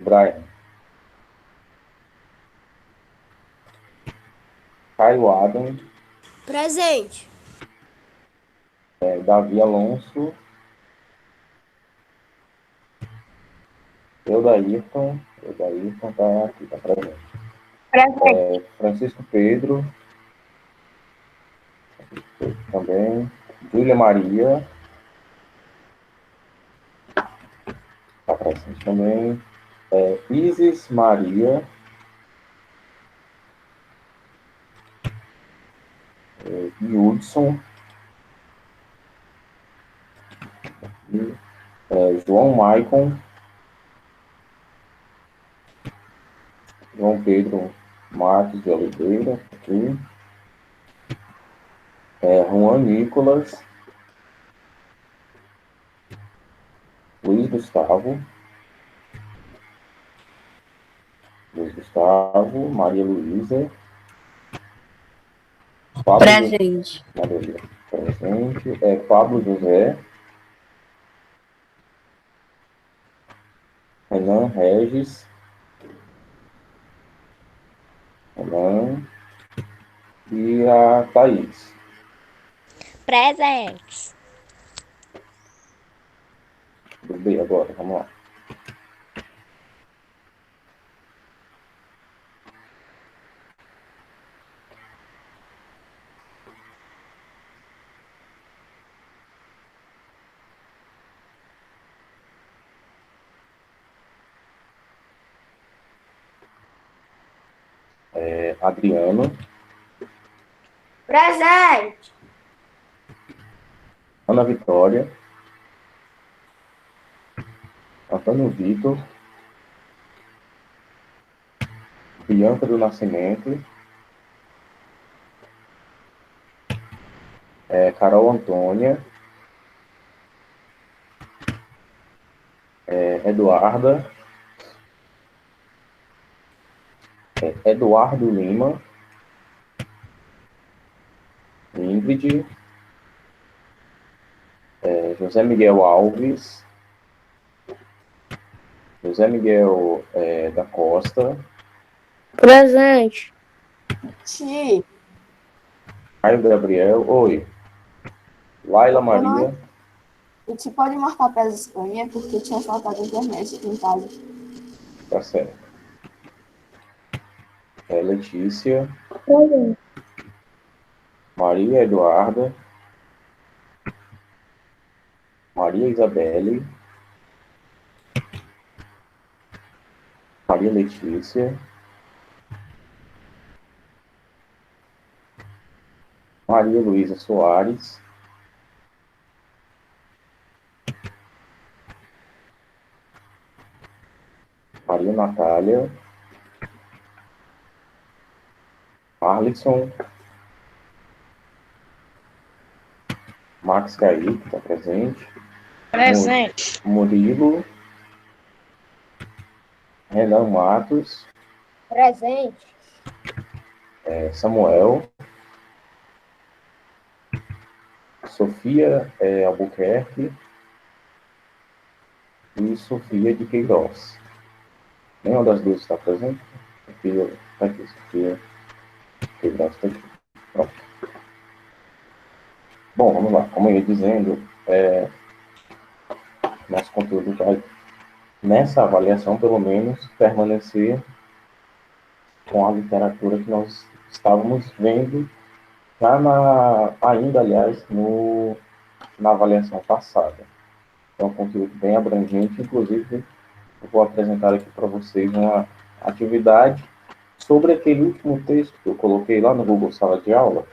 Brian. Caio Adam. Presente. Davi Alonso. Eudaírton tá aqui, tá presente. Presente. Francisco Pedro. Também. Júlia Maria. Tá presente também. Isis Maria. Hudson. João Maicon. João Pedro Marques de Oliveira. Aqui. Juan Nicolas. Luiz Gustavo. Maria Luísa. Presente. Presente. Pablo José. Renan Regis. Renan. E a Thaís. Presentes. Do B agora, vamos lá. Adriano. Presente. Ana Vitória. Antônio Vitor. Bianca do Nascimento. Carol Antônia. Eduarda. Eduardo Lima. Ingrid. José Miguel Alves. José Miguel da Costa. Presente. Ti, Caio Gabriel. Oi. Laila Maria. e te pode marcar presença pra mim, porque tinha faltado internet aqui em casa. Tá certo. Letícia. Presente. Maria Eduarda. Maria Isabelle. Maria Letícia. Maria Luísa Soares. Maria Natália. Arlisson. Max Kaique, está presente. Presente. Murilo. Renan Matos. Presente. Samuel. Sofia Albuquerque. E Sofia de Queiroz. Nenhuma das duas está presente? Sofia, tá aqui, Sofia Queiroz está aqui. Pronto. Bom, vamos lá. Como eu ia dizendo, nosso conteúdo vai, nessa avaliação, pelo menos, permanecer com a literatura que nós estávamos vendo já ainda, aliás, na avaliação passada. É um conteúdo bem abrangente, inclusive eu vou apresentar aqui para vocês uma atividade sobre aquele último texto que eu coloquei lá no Google Sala de Aula.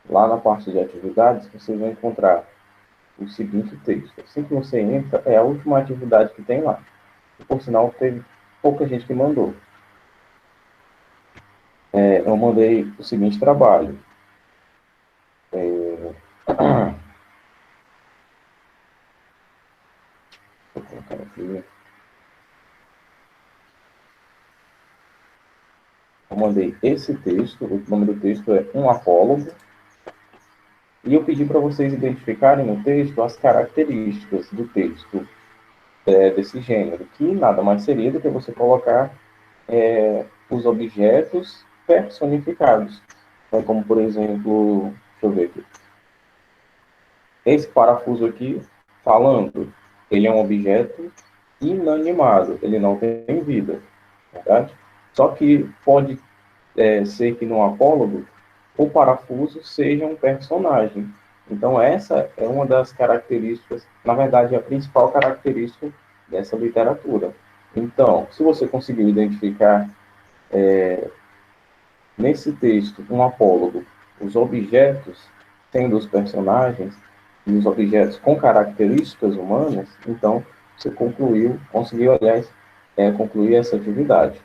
Lá na parte de atividades, vocês vão encontrar o seguinte texto. Assim que você entra, é a última atividade que tem lá. E, por sinal, teve pouca gente que mandou. Eu mandei o seguinte trabalho. Vou colocar aqui. Eu mandei esse texto, o nome do texto é Um Apólogo, e eu pedi para vocês identificarem no texto as características do texto desse gênero, que nada mais seria do que você colocar os objetos personificados. Então, como, por exemplo, deixa eu ver aqui. Esse parafuso aqui, falando, ele é um objeto inanimado, ele não tem vida, verdade? Só que pode ser que no apólogo o parafuso seja um personagem. Então, essa é uma das características, na verdade, é a principal característica dessa literatura. Então, se você conseguiu identificar nesse texto, um apólogo, os objetos sendo os personagens e os objetos com características humanas, então você conseguiu, aliás, concluir essa atividade.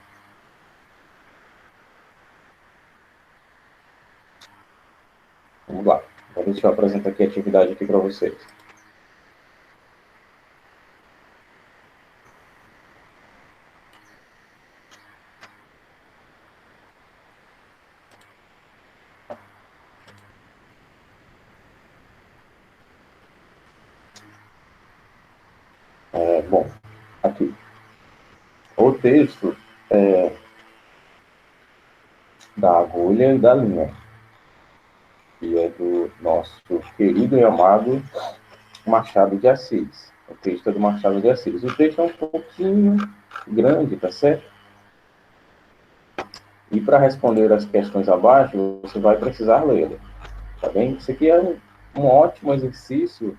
Vamos lá. Então, deixa eu apresentar aqui a atividade aqui para vocês. Bom, aqui. O texto da agulha e da linha, que é do nosso querido e amado Machado de Assis. O texto é do Machado de Assis. O texto é um pouquinho grande, tá certo? E para responder as questões abaixo, você vai precisar lê-lo, tá bem? Isso aqui é um ótimo exercício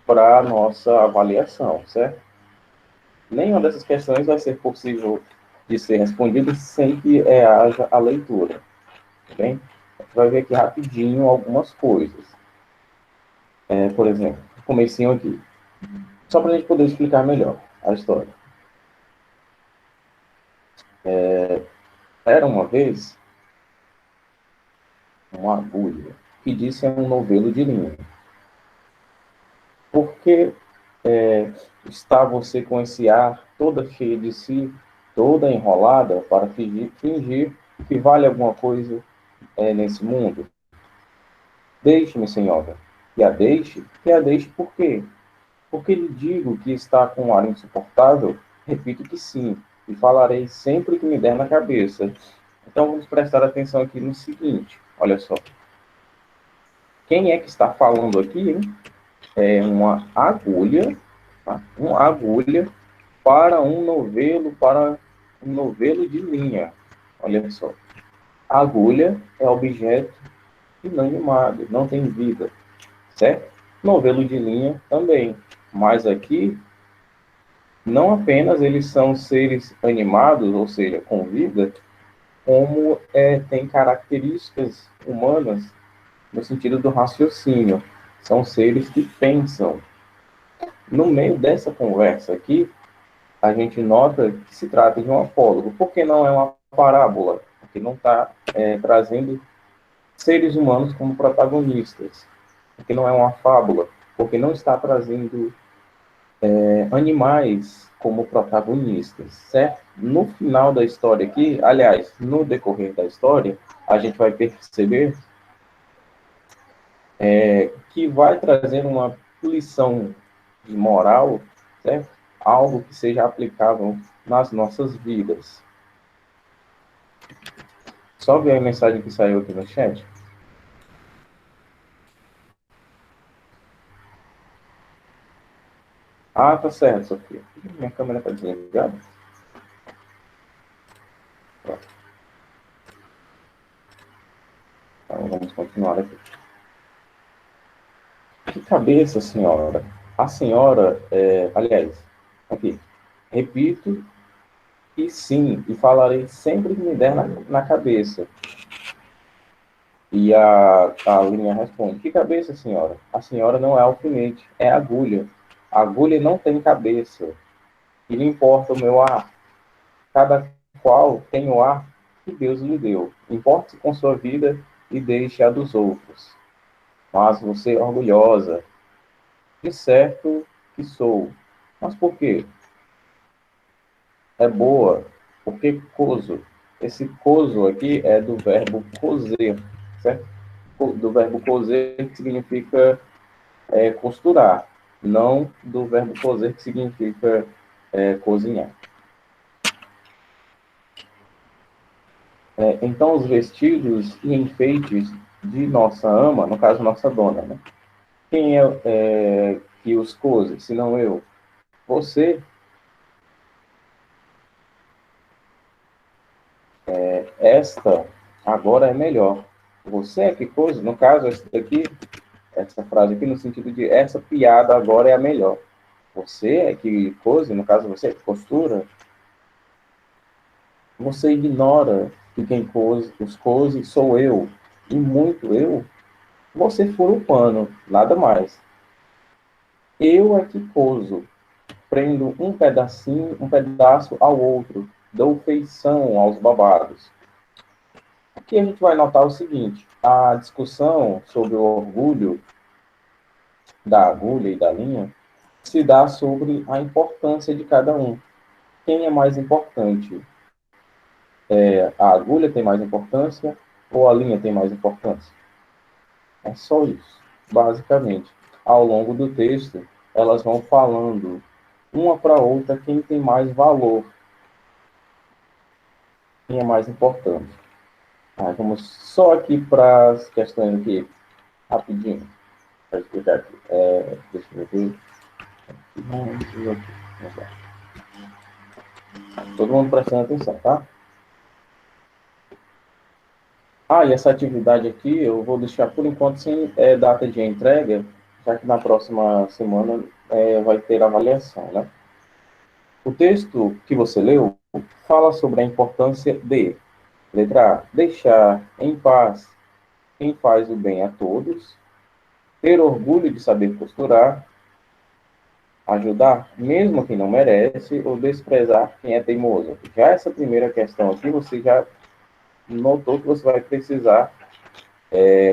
para a nossa avaliação, certo? Nenhuma dessas questões vai ser possível de ser respondida sem que haja a leitura, tá bem? A gente vai ver aqui rapidinho algumas coisas. Por exemplo, comecinho aqui. Só para a gente poder explicar melhor a história. Era uma vez uma agulha que disse a um novelo de linha: por que está você com esse ar toda cheia de si, toda enrolada, para fingir que vale alguma coisa nesse mundo? Deixe-me, senhora. E a deixe por quê? Porque lhe digo que está com um ar insuportável? Repito que sim, e falarei sempre que me der na cabeça. Então vamos prestar atenção aqui no seguinte, olha só. Quem é que está falando aqui, hein? É uma agulha, tá? Uma agulha para um novelo de linha. Olha só. A agulha é objeto inanimado, não tem vida, certo? Novelo de linha também. Mas aqui, não apenas eles são seres animados, ou seja, com vida, como tem características humanas no sentido do raciocínio. São seres que pensam. No meio dessa conversa aqui, a gente nota que se trata de um apólogo. Por que não é uma parábola? Porque não está trazendo seres humanos como protagonistas. Porque não é uma fábula. Porque não está trazendo animais como protagonistas, certo? No final da história aqui, aliás, no decorrer da história, a gente vai perceber que vai trazer uma lição de moral, certo? Algo que seja aplicável nas nossas vidas. Só ver a mensagem que saiu aqui no chat. Ah, tá certo, Sofia. Minha câmera está desligada. Pronto. Então, vamos continuar aqui. Que cabeça, senhora? A senhora, aliás, aqui, repito, e sim, e falarei sempre que me der na cabeça. E a linha responde: que cabeça, senhora? A senhora não é alfinete, é agulha. A agulha não tem cabeça. E não importa o meu ar. Cada qual tem o ar que Deus lhe deu. Importe-se com sua vida e deixe a dos outros. Mas você é orgulhosa. De certo que sou. Mas por quê? É boa. Por que coso? Esse coso aqui é do verbo coser, certo? Do verbo coser, que significa costurar. não do verbo cozer, que significa cozinhar. Então, os vestidos e enfeites de nossa ama, no caso, nossa dona, né? Quem é que os cose, senão eu? Você. Esta agora é melhor. Você é que cose, no caso, essa frase aqui, no sentido de essa piada agora é a melhor. Você é que cose, no caso, você é que costura. Você ignora que quem cose, os cose sou eu, e muito eu. Você fura o pano, nada mais. Eu é que coso, prendo um pedacinho, um pedaço ao outro, dou feição aos babados. Aqui a gente vai notar o seguinte: a discussão sobre o orgulho da agulha e da linha se dá sobre a importância de cada um. Quem é mais importante? A agulha tem mais importância ou a linha tem mais importância? É só isso, basicamente. Ao longo do texto, elas vão falando uma para outra quem tem mais valor, quem é mais importante. Vamos só aqui para as questões aqui, rapidinho, para explicar aqui. Deixa eu ver. Vamos lá. Todo mundo prestando atenção, tá? E essa atividade aqui eu vou deixar por enquanto sem data de entrega, já que na próxima semana vai ter avaliação, né? O texto que você leu fala sobre a importância de, letra A, deixar em paz quem faz o bem a todos, ter orgulho de saber costurar, ajudar mesmo quem não merece ou desprezar quem é teimoso. Já essa primeira questão aqui, você já notou que você vai precisar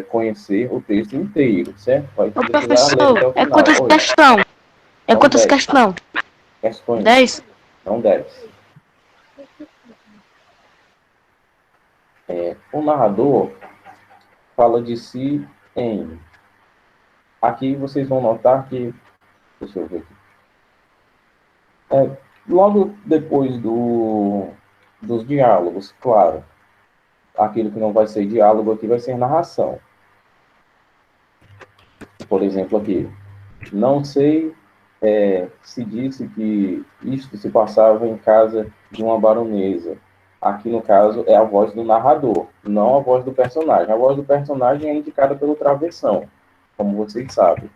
conhecer o texto inteiro, certo? Vai Ô, precisar ler professor, até o é final. quantas Oi, questão? É são quantas 10 questão? questões, 10? são 10. O narrador fala de si em... Aqui vocês vão notar que... Deixa eu ver aqui. Logo depois dos diálogos, claro, aquilo que não vai ser diálogo aqui vai ser narração. Por exemplo, aqui, não sei se disse que isto se passava em casa de uma baronesa. Aqui, no caso, é a voz do narrador, não a voz do personagem. A voz do personagem é indicada pelo travessão, como vocês sabem.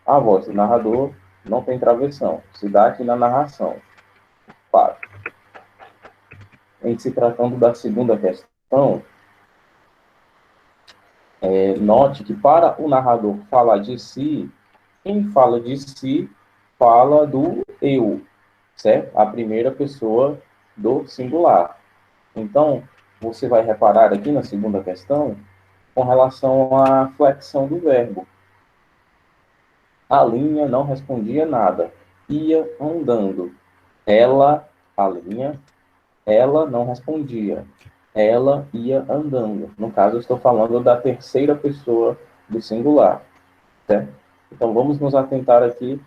A voz do narrador não tem travessão, se dá aqui na narração. Claro. Em se tratando da segunda questão, note que para o narrador falar de si, quem fala de si fala do eu, certo? A primeira pessoa do singular. Então, você vai reparar aqui na segunda questão com relação à flexão do verbo. A linha não respondia nada, ia andando. Ela, a linha, ela não respondia. Ela ia andando. No caso, eu estou falando da terceira pessoa do singular, certo? Então, vamos nos atentar aqui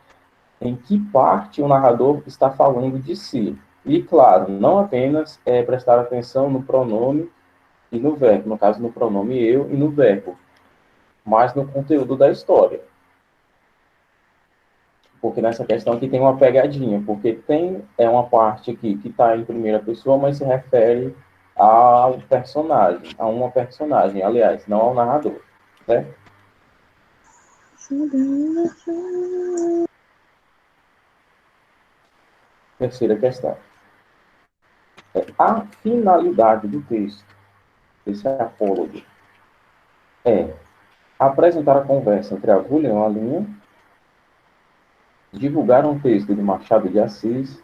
em que parte o narrador está falando de si. E, claro, não apenas prestar atenção no pronome e no verbo, no caso, no pronome eu e no verbo, mas no conteúdo da história. Porque nessa questão aqui tem uma pegadinha, porque tem uma parte aqui que está em primeira pessoa, mas se refere ao personagem, a uma personagem, aliás, não ao narrador, certo? Terceira questão. A finalidade do texto, esse é apólogo, é apresentar a conversa entre a agulha e uma linha, divulgar um texto de Machado de Assis,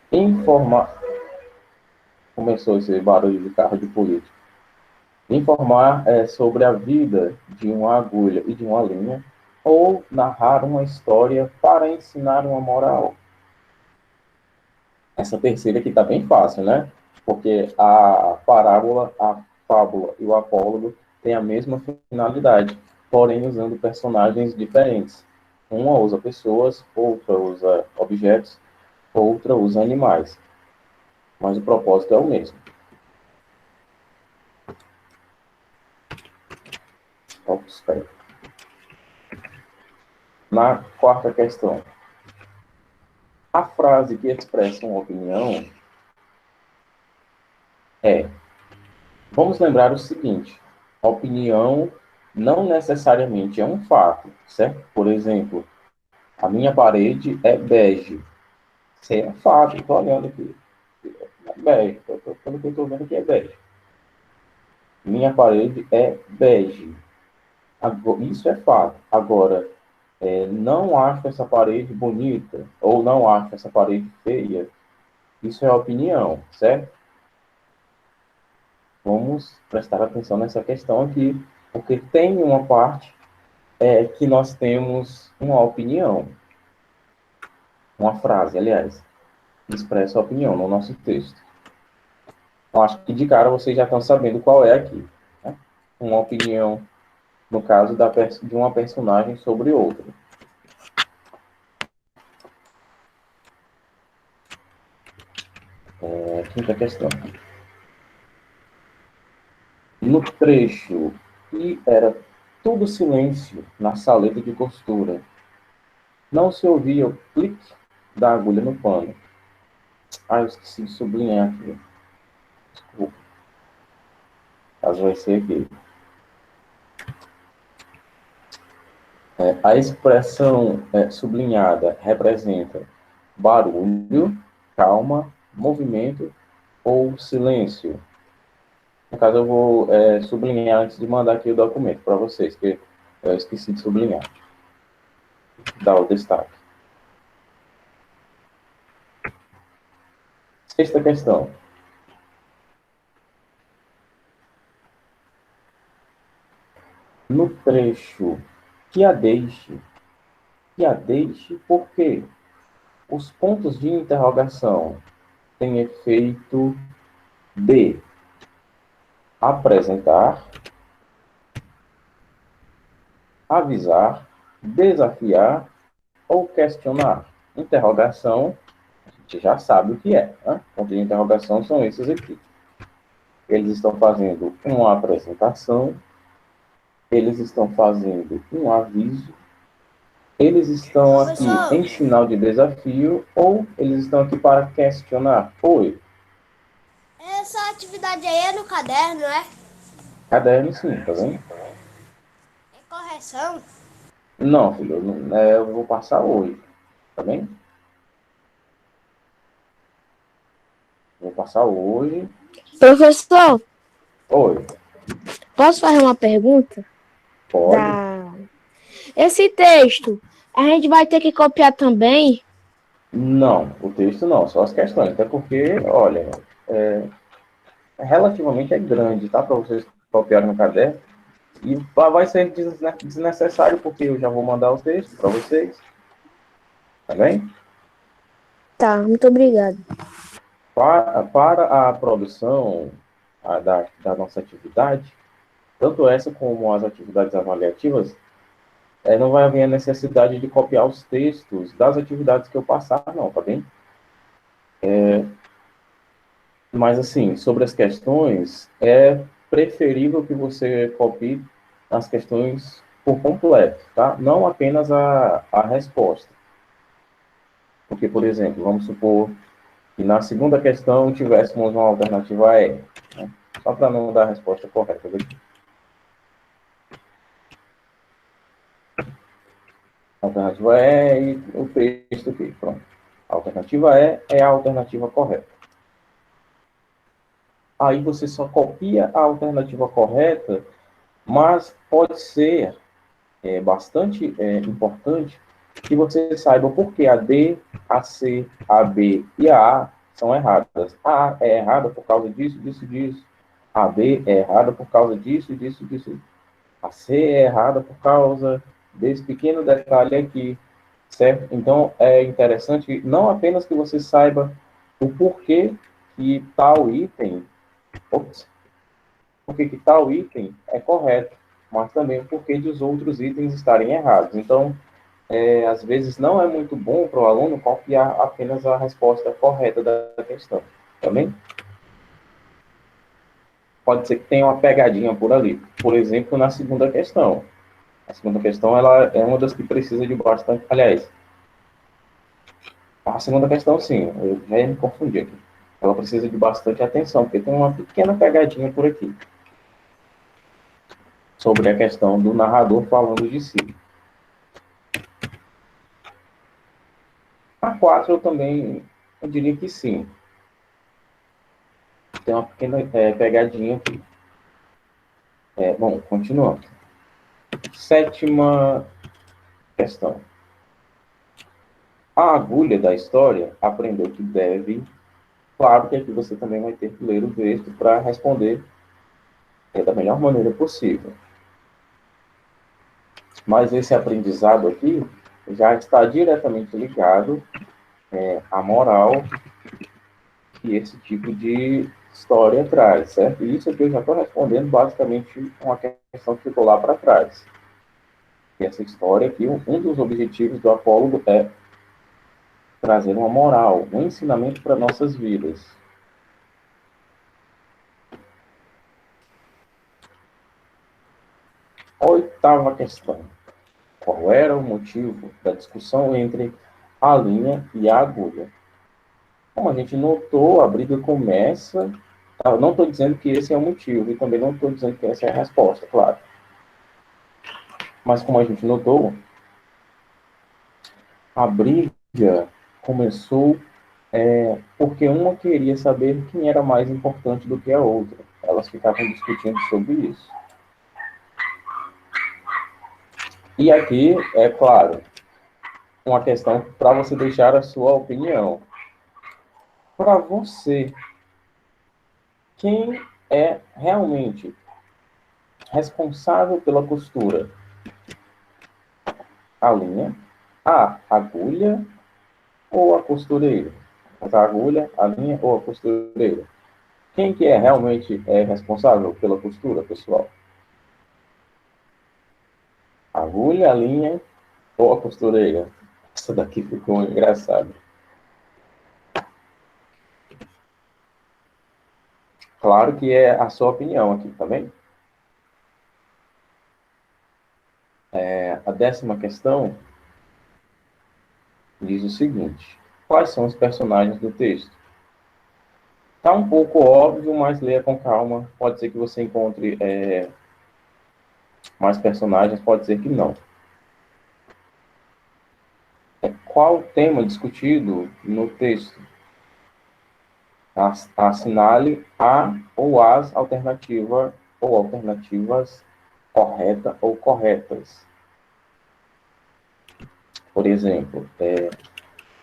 informar... Começou esse barulho de carro de político. Informar sobre a vida de uma agulha e de uma linha, ou narrar uma história para ensinar uma moral. Essa terceira aqui está bem fácil, né? Porque a parábola, a fábula e o apólogo têm a mesma finalidade, porém usando personagens diferentes. Uma usa pessoas, outra usa objetos, outra usa animais. Mas o propósito é o mesmo. Observe. Na quarta questão. A frase que expressa uma opinião é: vamos lembrar o seguinte, a opinião não necessariamente é um fato, certo? Por exemplo, a minha parede é bege. Isso é fato, estou olhando aqui. É bege, pelo que eu estou vendo aqui é bege. Minha parede é bege. Isso é fato. Agora, não acho essa parede bonita, ou não acho essa parede feia. Isso é opinião, certo? Vamos prestar atenção nessa questão aqui, porque tem uma parte que nós temos uma opinião, uma frase, aliás, que expressa a opinião no nosso texto. Eu acho que de cara vocês já estão sabendo qual é aqui. Né? Uma opinião, no caso de uma personagem sobre outra. Quinta questão. No trecho que era tudo silêncio na saleta de costura, não se ouvia o clique da agulha no pano. Eu esqueci de sublinhar aqui. Desculpa. Caso vai ser aqui. A expressão sublinhada representa barulho, calma, movimento ou silêncio. No caso, eu vou sublinhar antes de mandar aqui o documento para vocês, que eu esqueci de sublinhar. Dar o destaque. Sexta questão. No trecho que a deixe por quê? Os pontos de interrogação têm efeito de apresentar, avisar, desafiar ou questionar. Interrogação, a gente já sabe o que é. Né? Pontos de interrogação são esses aqui. Eles estão fazendo uma apresentação, eles estão fazendo um aviso, eles estão aqui em sinal de desafio ou eles estão aqui para questionar. Oi. Essa atividade aí é no caderno, é? Caderno sim, tá vendo? É correção? Não, filho, eu vou passar hoje, tá bem? Vou passar hoje. Professor, Oi, posso fazer uma pergunta? pode? Esse texto, a gente vai ter que copiar também? Não, o texto não, só as questões. Até porque, olha, relativamente é grande, tá? Para vocês copiarem no caderno. E vai ser desnecessário, porque eu já vou mandar o texto para vocês. Tá bem? Tá, muito obrigado. Para a produção da nossa atividade, tanto essa como as atividades avaliativas, não vai haver a necessidade de copiar os textos das atividades que eu passar, não, tá bem? Mas, assim, sobre as questões, é preferível que você copie as questões por completo, tá? Não apenas a resposta. Porque, por exemplo, vamos supor que na segunda questão tivéssemos uma alternativa E, né? Só para não dar a resposta correta daqui. A alternativa E e o texto aqui, pronto. A alternativa E é a alternativa correta. Aí você só copia a alternativa correta, mas pode ser bastante importante que você saiba por que a D, a C, a B e a A são erradas. A A é errada por causa disso, disso, disso. A B é errada por causa disso, disso, disso. A C é errada por causa desse pequeno detalhe aqui, certo? Então, é interessante não apenas que você saiba o porquê que tal item, porque que tal item é correto, mas também o porquê de os outros itens estarem errados. Então, às vezes não é muito bom para o aluno copiar apenas a resposta correta da questão. Também pode ser que tenha uma pegadinha por ali. Por exemplo, na segunda questão. A segunda questão, ela é uma das que precisa de bastante... Aliás, a segunda questão, sim, eu já ia me confundir aqui. Ela precisa de bastante atenção, porque tem uma pequena pegadinha por aqui. Sobre a questão do narrador falando de si. A 4 eu também, eu diria que sim. Tem uma pequena pegadinha aqui. Bom, continuando. Sétima questão. A agulha da história aprendeu que deve... Claro que aqui você também vai ter que ler o texto para responder da melhor maneira possível. Mas esse aprendizado aqui já está diretamente ligado à moral que esse tipo de história traz, certo? E isso aqui eu já estou respondendo basicamente uma questão que ficou lá para trás. E essa história aqui, um dos objetivos do Apólogo é trazer uma moral, um ensinamento para nossas vidas. Oitava questão. Qual era o motivo da discussão entre a linha e a agulha? Como a gente notou, a briga começa... Eu não estou dizendo que esse é o motivo, e também não estou dizendo que essa é a resposta, claro. Mas como a gente notou, a briga começou porque uma queria saber quem era mais importante do que a outra. Elas ficavam discutindo sobre isso. E aqui, é claro, uma questão para você deixar a sua opinião. Para você, quem é realmente responsável pela costura? A linha, a agulha ou a costureira? A agulha, a linha ou a costureira? Quem que é realmente responsável pela costura, pessoal? A agulha, a linha ou a costureira? Essa daqui ficou engraçada. Claro que é a sua opinião aqui, tá bem? A 10ª questão diz o seguinte: quais são os personagens do texto? Tá um pouco óbvio, mas leia com calma. Pode ser que você encontre mais personagens, pode ser que não. Qual o tema discutido no texto? Assinale a ou as alternativas correta ou corretas. Por exemplo,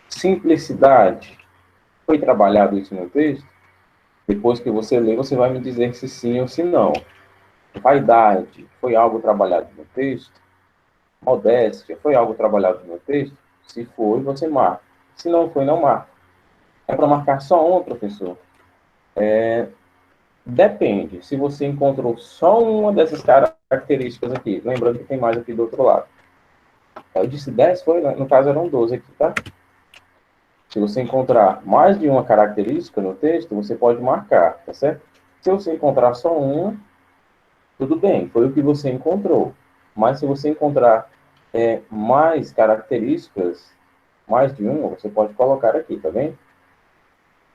simplicidade. Foi trabalhado isso no texto? Depois que você ler, você vai me dizer se sim ou se não. Vaidade. Foi algo trabalhado no texto? Modéstia. Foi algo trabalhado no texto? Se foi, você marca. Se não foi, não marca. É para marcar só uma, professor? Depende. Se você encontrou só uma dessas características aqui, lembrando que tem mais aqui do outro lado. Eu disse 10, foi? No caso eram 12 aqui, tá? Se você encontrar mais de uma característica no texto, você pode marcar, tá certo? Se você encontrar só uma, tudo bem, foi o que você encontrou. Mas se você encontrar mais características, mais de uma, você pode colocar aqui, tá bem?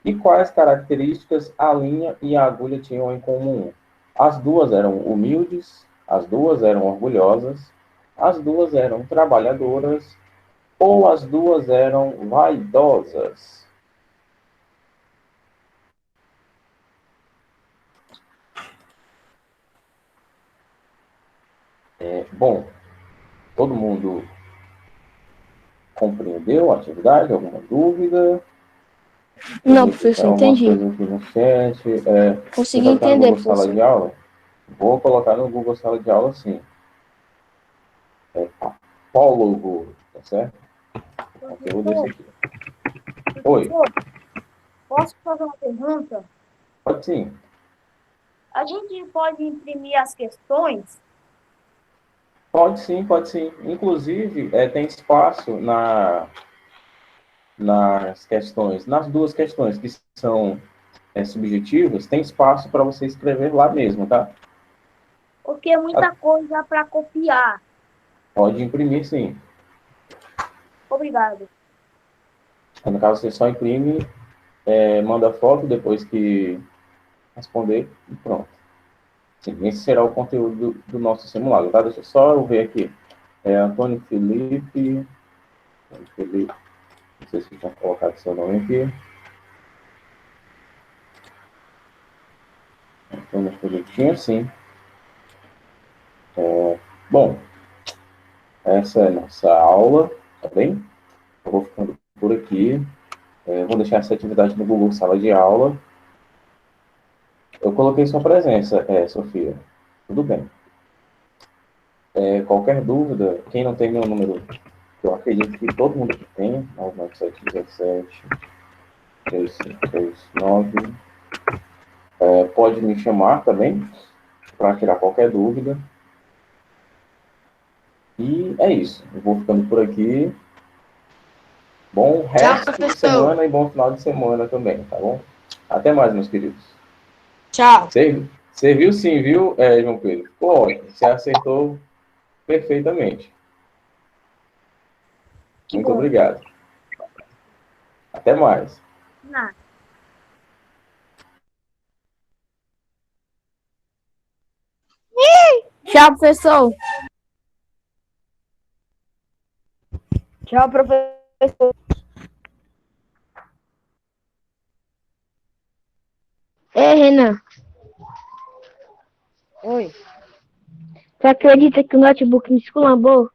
E quais características a linha e a agulha tinham em comum? As duas eram humildes, as duas eram orgulhosas, as duas eram trabalhadoras, ou as duas eram vaidosas? Bom, todo mundo compreendeu a atividade? Alguma dúvida? Não, professor, Alguma entendi. coisa aqui no chat? Você Consegui vai estar no entender, Google Sala professor. de Aula? Vou colocar no Google Sala de Aula, sim. Apólogo, tá certo? Conteúdo esse aqui. Oi, Posso fazer uma pergunta? pode sim. A gente pode imprimir as questões? Pode sim, pode sim. Inclusive, tem espaço nas questões, nas duas questões que são subjetivas, tem espaço para você escrever lá mesmo, tá? Porque é muita coisa para copiar. Pode imprimir sim. Obrigado. No caso, você só imprime, manda foto depois que responder e pronto. Sim, esse será o conteúdo do nosso simulado, tá? Deixa eu só eu ver aqui. Antônio Felipe, não sei se eu tinha colocado seu nome aqui. Antônio Felipe, tinha sim. Bom, essa é a nossa aula, tá bem? Eu vou ficando por aqui. Vou deixar essa atividade no Google Sala de Aula. Eu coloquei sua presença, Sofia. Tudo bem. Qualquer dúvida, quem não tem meu número, eu acredito que todo mundo que tem, 99717 3539, pode me chamar também, para tirar qualquer dúvida. E é isso. Eu vou ficando por aqui. Bom resto de semana e bom final de semana também, tá bom? Até mais, meus queridos. Tchau. Você viu sim, viu, João Pedro? Ficou ótimo. Você acertou perfeitamente. Que Muito bom. obrigado. Até mais. Nada. Tchau, professor. Tchau, professor. Ei, Renan, Oi. você acredita que o notebook me esculambou?